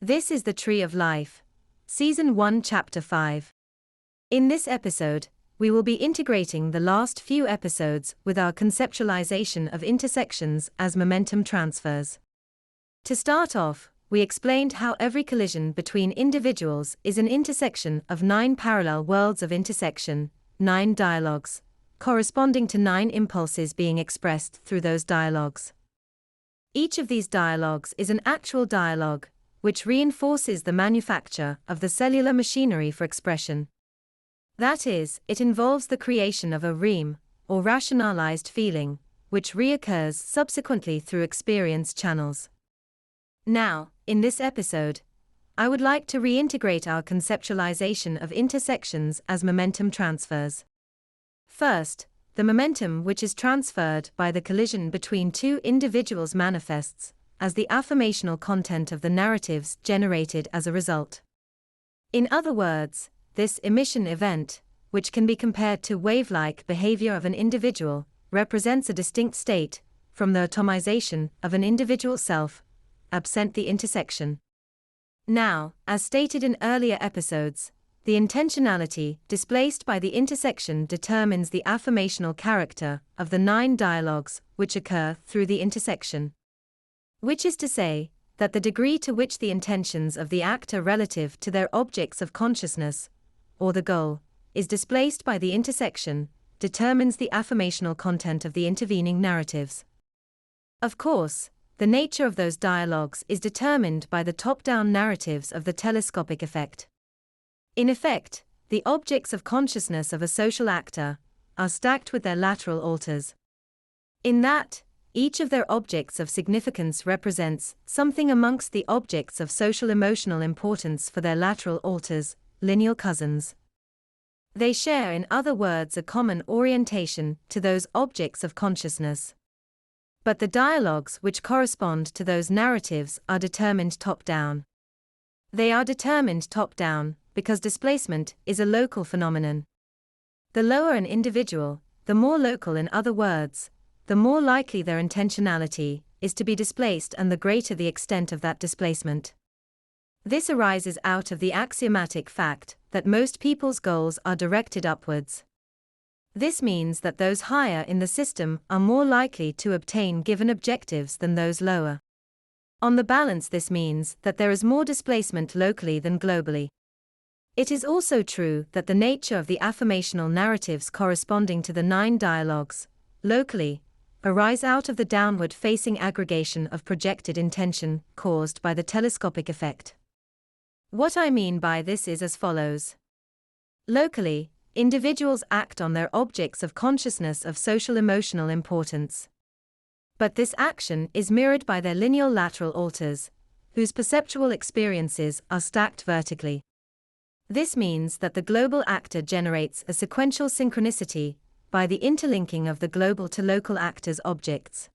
This is the Tree of Life, Season 1, Chapter 5. In this episode, we will be integrating the last few episodes with our conceptualization of intersections as momentum transfers. To start off, we explained how every collision between individuals is an intersection of 9 parallel worlds of intersection, 9 dialogues, corresponding to 9 impulses being expressed through those dialogues. Each of these dialogues is an actual dialogue, which reinforces the manufacture of the cellular machinery for expression. That is, it involves the creation of a reme, or rationalized feeling, which reoccurs subsequently through experience channels. Now, in this episode, I would like to reintegrate our conceptualization of intersections as momentum transfers. First, the momentum which is transferred by the collision between two individuals manifests as the affirmational content of the narratives generated as a result. In other words, this emission event, which can be compared to wave-like behavior of an individual, represents a distinct state from the atomization of an individual self, absent the intersection. Now, as stated in earlier episodes, the intentionality displaced by the intersection determines the affirmational character of the 9 dialogues which occur through the intersection. Which is to say, that the degree to which the intentions of the actor relative to their objects of consciousness, or the goal, is displaced by the intersection, determines the affirmational content of the intervening narratives. Of course, the nature of those dialogues is determined by the top-down narratives of the telescopic effect. In effect, the objects of consciousness of a social actor are stacked with their lateral alters. In that, each of their objects of significance represents something amongst the objects of social emotional importance for their lateral alters, lineal cousins. They share, in other words, a common orientation to those objects of consciousness. But the dialogues which correspond to those narratives are determined top-down. They are determined top-down because displacement is a local phenomenon. The lower an individual, the more local, in other words, the more likely their intentionality is to be displaced and the greater the extent of that displacement. This arises out of the axiomatic fact that most people's goals are directed upwards. This means that those higher in the system are more likely to obtain given objectives than those lower. On the balance, this means that there is more displacement locally than globally. It is also true that the nature of the affirmational narratives corresponding to the 9 dialogues, locally, arise out of the downward-facing aggregation of projected intention caused by the telescopic effect. What I mean by this is as follows. Locally, individuals act on their objects of consciousness of social emotional importance. But this action is mirrored by their lineal lateral alters, whose perceptual experiences are stacked vertically. This means that the global actor generates a sequential synchronicity by the interlinking of the global to local actors' objects.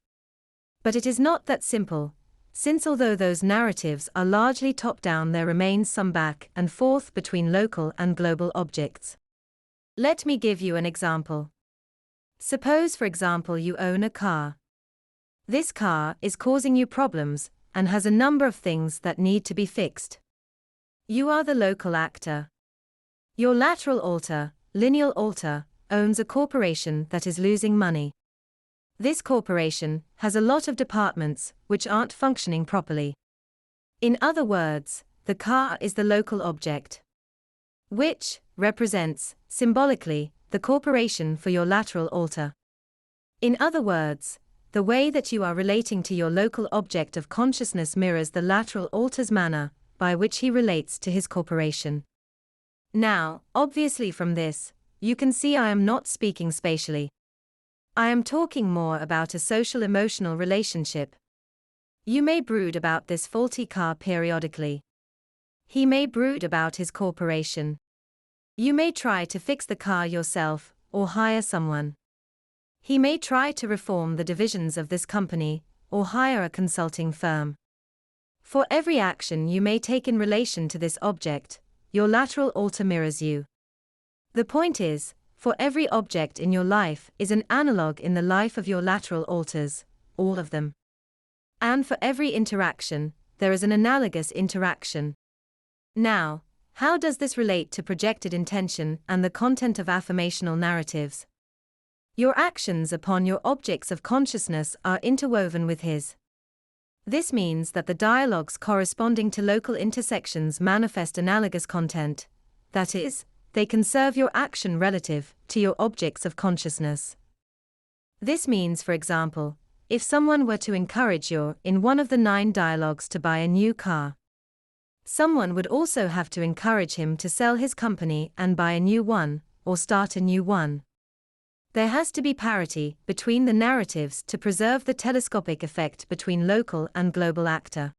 But it is not that simple, since although those narratives are largely top-down, there remains some back and forth between local and global objects. Let me give you an example. Suppose, for example, you own a car. This car is causing you problems and has a number of things that need to be fixed. You are the local actor. Your lateral alter, lineal alter, owns a corporation that is losing money. This corporation has a lot of departments which aren't functioning properly. In other words, the car is the local object, which represents, symbolically, the corporation for your lateral alter. In other words, the way that you are relating to your local object of consciousness mirrors the lateral alter's manner by which he relates to his corporation. Now, obviously from this, you can see I am not speaking spatially. I am talking more about a social-emotional relationship. You may brood about this faulty car periodically. He may brood about his corporation. You may try to fix the car yourself, or hire someone. He may try to reform the divisions of this company, or hire a consulting firm. For every action you may take in relation to this object, your lateral alter mirrors you. The point is, for every object in your life is an analog in the life of your lateral alters, all of them. And for every interaction, there is an analogous interaction. Now, how does this relate to projected intention and the content of affirmational narratives? Your actions upon your objects of consciousness are interwoven with his. This means that the dialogues corresponding to local intersections manifest analogous content, that is, they conserve your action relative to your objects of consciousness. This means, for example, if someone were to encourage you in one of the 9 dialogues to buy a new car, someone would also have to encourage him to sell his company and buy a new one, or start a new one. There has to be parity between the narratives to preserve the telescopic effect between local and global actor.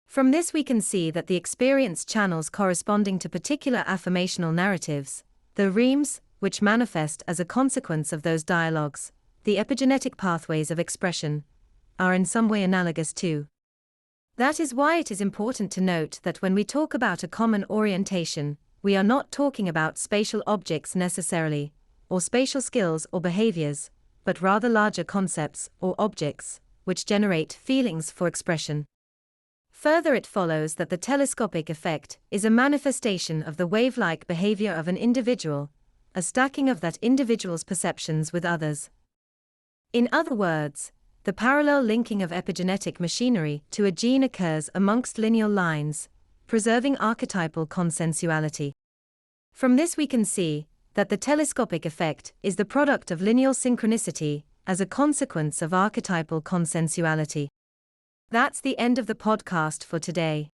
From this we can see that the experience channels corresponding to particular affirmational narratives, the reams, which manifest as a consequence of those dialogues, the epigenetic pathways of expression, are in some way analogous too. That is why it is important to note that when we talk about a common orientation, we are not talking about spatial objects necessarily, or spatial skills or behaviors, but rather larger concepts or objects, which generate feelings for expression. Further, it follows that the telescopic effect is a manifestation of the wave-like behavior of an individual, a stacking of that individual's perceptions with others. In other words, the parallel linking of epigenetic machinery to a gene occurs amongst lineal lines, preserving archetypal consensuality. From this we can see that the telescopic effect is the product of lineal synchronicity as a consequence of archetypal consensuality. That's the end of the podcast for today.